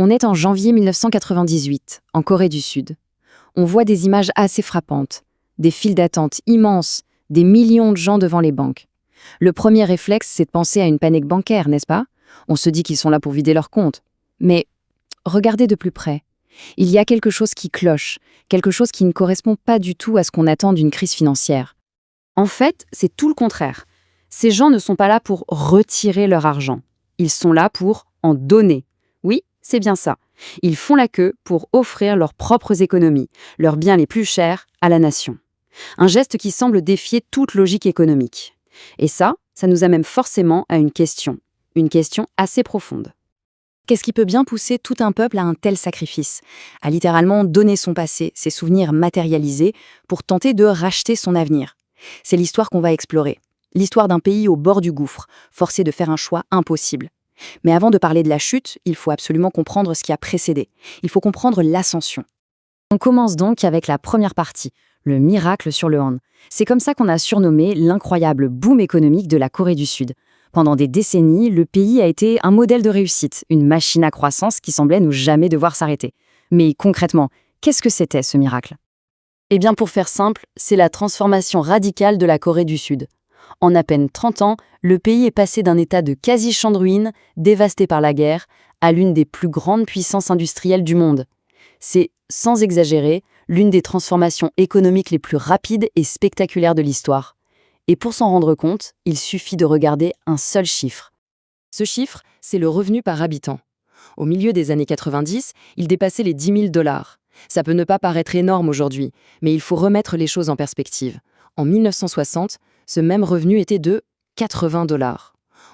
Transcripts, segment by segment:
On est en janvier 1998, en Corée du Sud. On voit des images assez frappantes, des files d'attente immenses, des millions de gens devant les banques. Le premier réflexe, c'est de penser à une panique bancaire, n'est-ce pas? On se dit qu'ils sont là pour vider leurs comptes. Mais regardez de plus près. Il y a quelque chose qui cloche, quelque chose qui ne correspond pas du tout à ce qu'on attend d'une crise financière. En fait, c'est tout le contraire. Ces gens ne sont pas là pour retirer leur argent. Ils sont là pour en donner. Oui, c'est bien ça. Ils font la queue pour offrir leurs propres économies, leurs biens les plus chers, à la nation. Un geste qui semble défier toute logique économique. Et ça nous amène forcément à une question assez profonde. Qu'est-ce qui peut bien pousser tout un peuple à un tel sacrifice, à littéralement donner son passé, ses souvenirs matérialisés, pour tenter de racheter son avenir? C'est l'histoire qu'on va explorer. L'histoire d'un pays au bord du gouffre, forcé de faire un choix impossible. Mais avant de parler de la chute, il faut absolument comprendre ce qui a précédé. Il faut comprendre l'ascension. On commence donc avec la première partie, le miracle sur le Han. C'est comme ça qu'on a surnommé l'incroyable boom économique de la Corée du Sud. Pendant des décennies, le pays a été un modèle de réussite, une machine à croissance qui semblait ne jamais devoir s'arrêter. Mais concrètement, qu'est-ce que c'était ce miracle? Eh bien, pour faire simple, c'est la transformation radicale de la Corée du Sud. En à peine 30 ans, le pays est passé d'un état de quasi-champ de ruines, dévasté par la guerre, à l'une des plus grandes puissances industrielles du monde. C'est, sans exagérer, l'une des transformations économiques les plus rapides et spectaculaires de l'histoire. Et pour s'en rendre compte, il suffit de regarder un seul chiffre. Ce chiffre, c'est le revenu par habitant. Au milieu des années 90, il dépassait les 10 000 $. Ça peut ne pas paraître énorme aujourd'hui, mais il faut remettre les choses en perspective. En 1960, ce même revenu était de 80 $.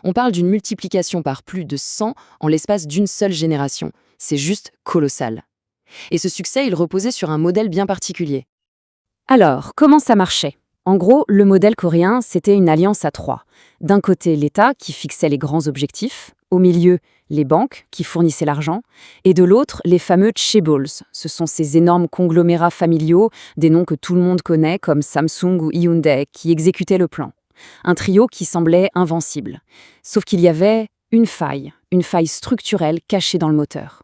On parle d'une multiplication par plus de 100 en l'espace d'une seule génération. C'est juste colossal. Et ce succès, il reposait sur un modèle bien particulier. Alors, comment ça marchait? En gros, le modèle coréen, c'était une alliance à trois. D'un côté, l'État, qui fixait les grands objectifs. Au milieu, les banques, qui fournissaient l'argent. Et de l'autre, les fameux chaebols. Ce sont ces énormes conglomérats familiaux, des noms que tout le monde connaît, comme Samsung ou Hyundai, qui exécutaient le plan. Un trio qui semblait invincible. Sauf qu'il y avait une faille structurelle cachée dans le moteur.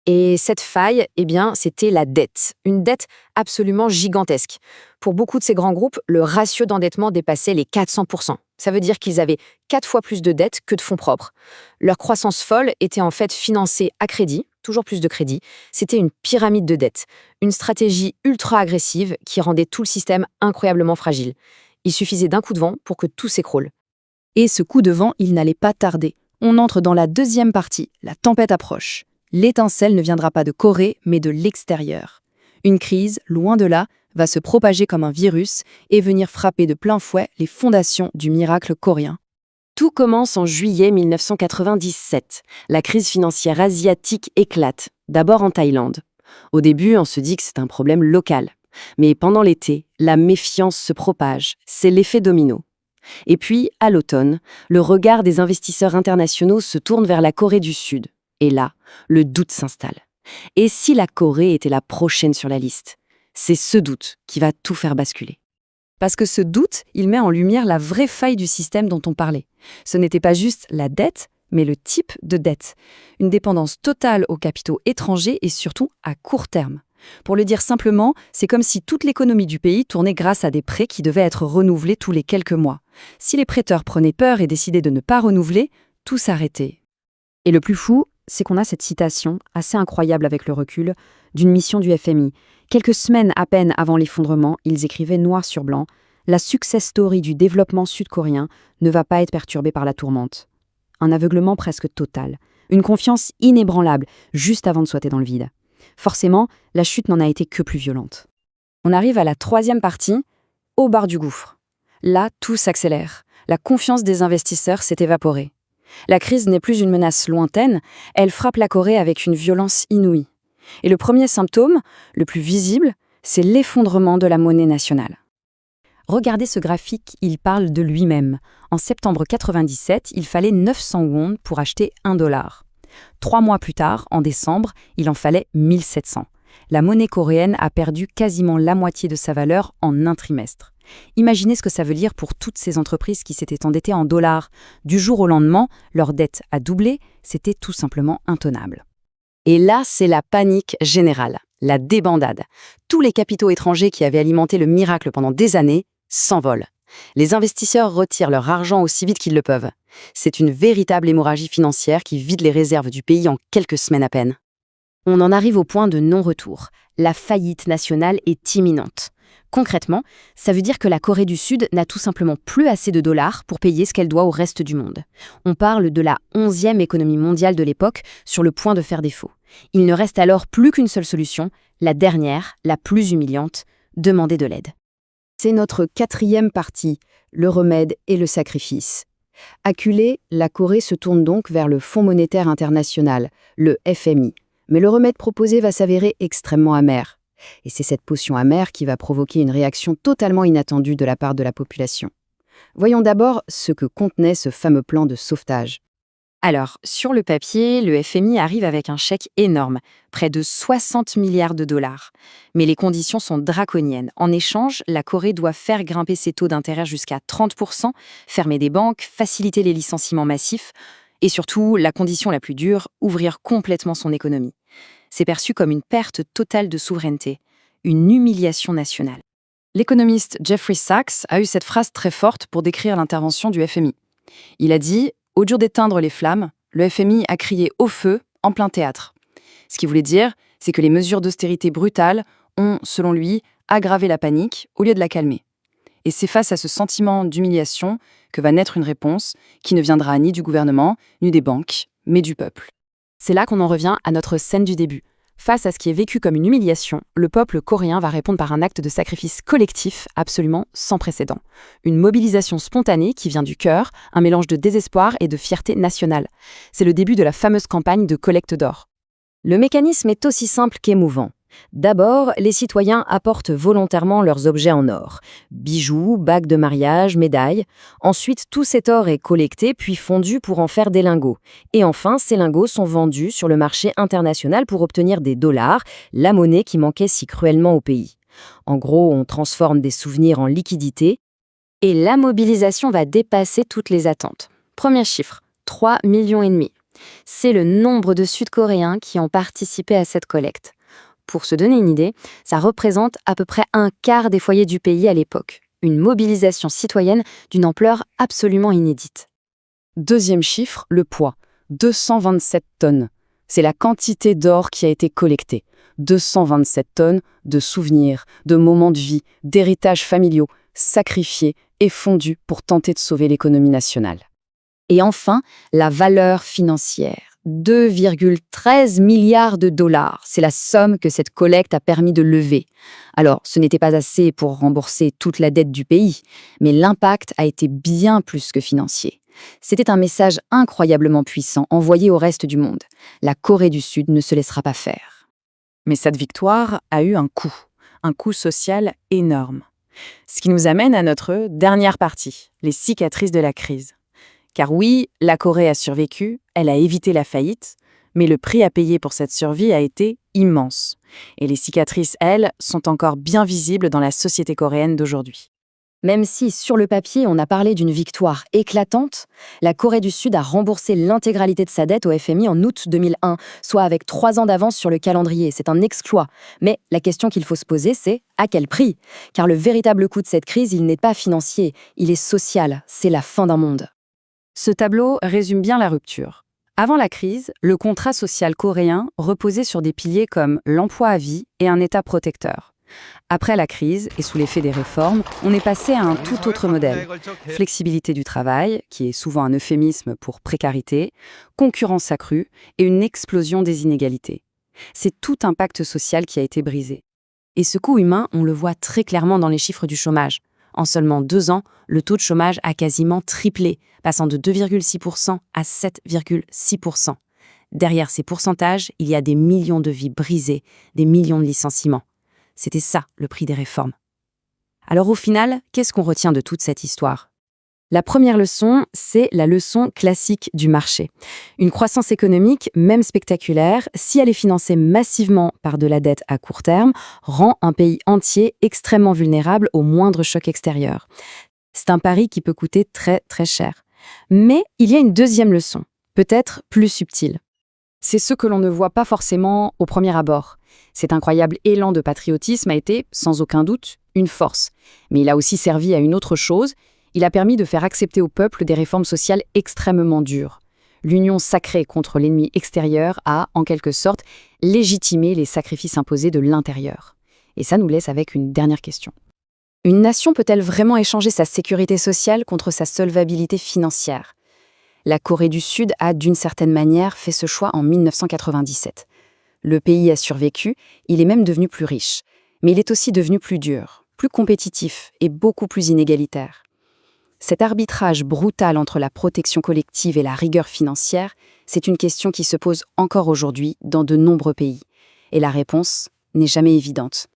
Et cette faille, eh bien, c'était la dette. Une dette absolument gigantesque. Pour beaucoup de ces grands groupes, le ratio d'endettement dépassait les 400%. Ça veut dire qu'ils avaient 4 fois plus de dettes que de fonds propres. Leur croissance folle était en fait financée à crédit, toujours plus de crédit. C'était une pyramide de dettes. Une stratégie ultra agressive qui rendait tout le système incroyablement fragile. Il suffisait d'un coup de vent pour que tout s'écroule. Et ce coup de vent, il n'allait pas tarder. On entre dans la deuxième partie, la tempête approche. L'étincelle ne viendra pas de Corée, mais de l'extérieur. Une crise, loin de là, va se propager comme un virus et venir frapper de plein fouet les fondations du miracle coréen. Tout commence en juillet 1997. La crise financière asiatique éclate, d'abord en Thaïlande. Au début, on se dit que c'est un problème local. Mais pendant l'été, la méfiance se propage, c'est l'effet domino. Et puis, à l'automne, le regard des investisseurs internationaux se tourne vers la Corée du Sud. Et là, le doute s'installe. Et si la Corée était la prochaine sur la liste? C'est ce doute qui va tout faire basculer. Parce que ce doute, il met en lumière la vraie faille du système dont on parlait. Ce n'était pas juste la dette, mais le type de dette. Une dépendance totale aux capitaux étrangers et surtout à court terme. Pour le dire simplement, c'est comme si toute l'économie du pays tournait grâce à des prêts qui devaient être renouvelés tous les quelques mois. Si les prêteurs prenaient peur et décidaient de ne pas renouveler, tout s'arrêtait. Et le plus fou, c'est qu'on a cette citation, assez incroyable avec le recul, d'une mission du FMI. Quelques semaines à peine avant l'effondrement, ils écrivaient noir sur blanc « La success story du développement sud-coréen ne va pas être perturbée par la tourmente ». Un aveuglement presque total, une confiance inébranlable, juste avant de sauter dans le vide. Forcément, la chute n'en a été que plus violente. On arrive à la troisième partie, au bar du gouffre. Là, tout s'accélère. La confiance des investisseurs s'est évaporée. La crise n'est plus une menace lointaine, elle frappe la Corée avec une violence inouïe. Et le premier symptôme, le plus visible, c'est l'effondrement de la monnaie nationale. Regardez ce graphique, il parle de lui-même. En septembre 97, il fallait 900 won pour acheter $1. 3 mois plus tard, en décembre, il en fallait 1700. La monnaie coréenne a perdu quasiment la moitié de sa valeur en un trimestre. Imaginez ce que ça veut dire pour toutes ces entreprises qui s'étaient endettées en dollars. Du jour au lendemain, leur dette a doublé, c'était tout simplement intenable. Et là, c'est la panique générale, la débandade. Tous les capitaux étrangers qui avaient alimenté le miracle pendant des années s'envolent. Les investisseurs retirent leur argent aussi vite qu'ils le peuvent. C'est une véritable hémorragie financière qui vide les réserves du pays en quelques semaines à peine. On en arrive au point de non-retour. La faillite nationale est imminente. Concrètement, ça veut dire que la Corée du Sud n'a tout simplement plus assez de dollars pour payer ce qu'elle doit au reste du monde. On parle de la 11e économie mondiale de l'époque sur le point de faire défaut. Il ne reste alors plus qu'une seule solution, la dernière, la plus humiliante, demander de l'aide. C'est notre 4e partie, le remède et le sacrifice. Acculée, la Corée se tourne donc vers le Fonds monétaire international, le FMI. Mais le remède proposé va s'avérer extrêmement amer. Et c'est cette potion amère qui va provoquer une réaction totalement inattendue de la part de la population. Voyons d'abord ce que contenait ce fameux plan de sauvetage. Alors, sur le papier, le FMI arrive avec un chèque énorme, près de 60 milliards de dollars. Mais les conditions sont draconiennes. En échange, la Corée doit faire grimper ses taux d'intérêt jusqu'à 30%, fermer des banques, faciliter les licenciements massifs, et surtout, la condition la plus dure, ouvrir complètement son économie. C'est perçu comme une perte totale de souveraineté, une humiliation nationale. L'économiste Jeffrey Sachs a eu cette phrase très forte pour décrire l'intervention du FMI. Il a dit « Au lieu d'éteindre les flammes, le FMI a crié au feu en plein théâtre ». Ce qu'il voulait dire, c'est que les mesures d'austérité brutales ont, selon lui, aggravé la panique au lieu de la calmer. Et c'est face à ce sentiment d'humiliation que va naître une réponse qui ne viendra ni du gouvernement, ni des banques, mais du peuple. C'est là qu'on en revient à notre scène du début. Face à ce qui est vécu comme une humiliation, le peuple coréen va répondre par un acte de sacrifice collectif absolument sans précédent. Une mobilisation spontanée qui vient du cœur, un mélange de désespoir et de fierté nationale. C'est le début de la fameuse campagne de collecte d'or. Le mécanisme est aussi simple qu'émouvant. D'abord, les citoyens apportent volontairement leurs objets en or. Bijoux, bagues de mariage, médailles. Ensuite, tout cet or est collecté puis fondu pour en faire des lingots. Et enfin, ces lingots sont vendus sur le marché international pour obtenir des dollars, la monnaie qui manquait si cruellement au pays. En gros, on transforme des souvenirs en liquidités. Et la mobilisation va dépasser toutes les attentes. Premier chiffre, 3,5 millions. C'est le nombre de Sud-Coréens qui ont participé à cette collecte. Pour se donner une idée, ça représente à peu près un quart des foyers du pays à l'époque. Une mobilisation citoyenne d'une ampleur absolument inédite. Deuxième chiffre, le poids. 227 tonnes. C'est la quantité d'or qui a été collectée. 227 tonnes de souvenirs, de moments de vie, d'héritages familiaux, sacrifiés et fondus pour tenter de sauver l'économie nationale. Et enfin, la valeur financière. 2,13 milliards de dollars. C'est la somme que cette collecte a permis de lever. Alors, ce n'était pas assez pour rembourser toute la dette du pays, mais l'impact a été bien plus que financier. C'était un message incroyablement puissant envoyé au reste du monde. La Corée du Sud ne se laissera pas faire. Mais cette victoire a eu un coût social énorme. Ce qui nous amène à notre dernière partie, les cicatrices de la crise. Car oui, la Corée a survécu, elle a évité la faillite, mais le prix à payer pour cette survie a été immense. Et les cicatrices, elles, sont encore bien visibles dans la société coréenne d'aujourd'hui. Même si, sur le papier, on a parlé d'une victoire éclatante, la Corée du Sud a remboursé l'intégralité de sa dette au FMI en août 2001, soit avec 3 ans d'avance sur le calendrier. C'est un exploit. Mais la question qu'il faut se poser, c'est à quel prix ? Car le véritable coût de cette crise, il n'est pas financier, il est social, c'est la fin d'un monde. Ce tableau résume bien la rupture. Avant la crise, le contrat social coréen reposait sur des piliers comme l'emploi à vie et un État protecteur. Après la crise, et sous l'effet des réformes, on est passé à un tout autre modèle. Flexibilité du travail, qui est souvent un euphémisme pour précarité, concurrence accrue et une explosion des inégalités. C'est tout un pacte social qui a été brisé. Et ce coût humain, on le voit très clairement dans les chiffres du chômage. En seulement 2 ans, le taux de chômage a quasiment triplé, passant de 2,6% à 7,6%. Derrière ces pourcentages, il y a des millions de vies brisées, des millions de licenciements. C'était ça, le prix des réformes. Alors au final, qu'est-ce qu'on retient de toute cette histoire ? La première leçon, c'est la leçon classique du marché. Une croissance économique, même spectaculaire, si elle est financée massivement par de la dette à court terme, rend un pays entier extrêmement vulnérable au moindre choc extérieur. C'est un pari qui peut coûter très très cher. Mais il y a une deuxième leçon, peut-être plus subtile. C'est ce que l'on ne voit pas forcément au premier abord. Cet incroyable élan de patriotisme a été, sans aucun doute, une force. Mais il a aussi servi à une autre chose. Il a permis de faire accepter au peuple des réformes sociales extrêmement dures. L'union sacrée contre l'ennemi extérieur a, en quelque sorte, légitimé les sacrifices imposés de l'intérieur. Et ça nous laisse avec une dernière question. Une nation peut-elle vraiment échanger sa sécurité sociale contre sa solvabilité financière ? La Corée du Sud a, d'une certaine manière, fait ce choix en 1997. Le pays a survécu, il est même devenu plus riche. Mais il est aussi devenu plus dur, plus compétitif et beaucoup plus inégalitaire. Cet arbitrage brutal entre la protection collective et la rigueur financière, c'est une question qui se pose encore aujourd'hui dans de nombreux pays. Et la réponse n'est jamais évidente.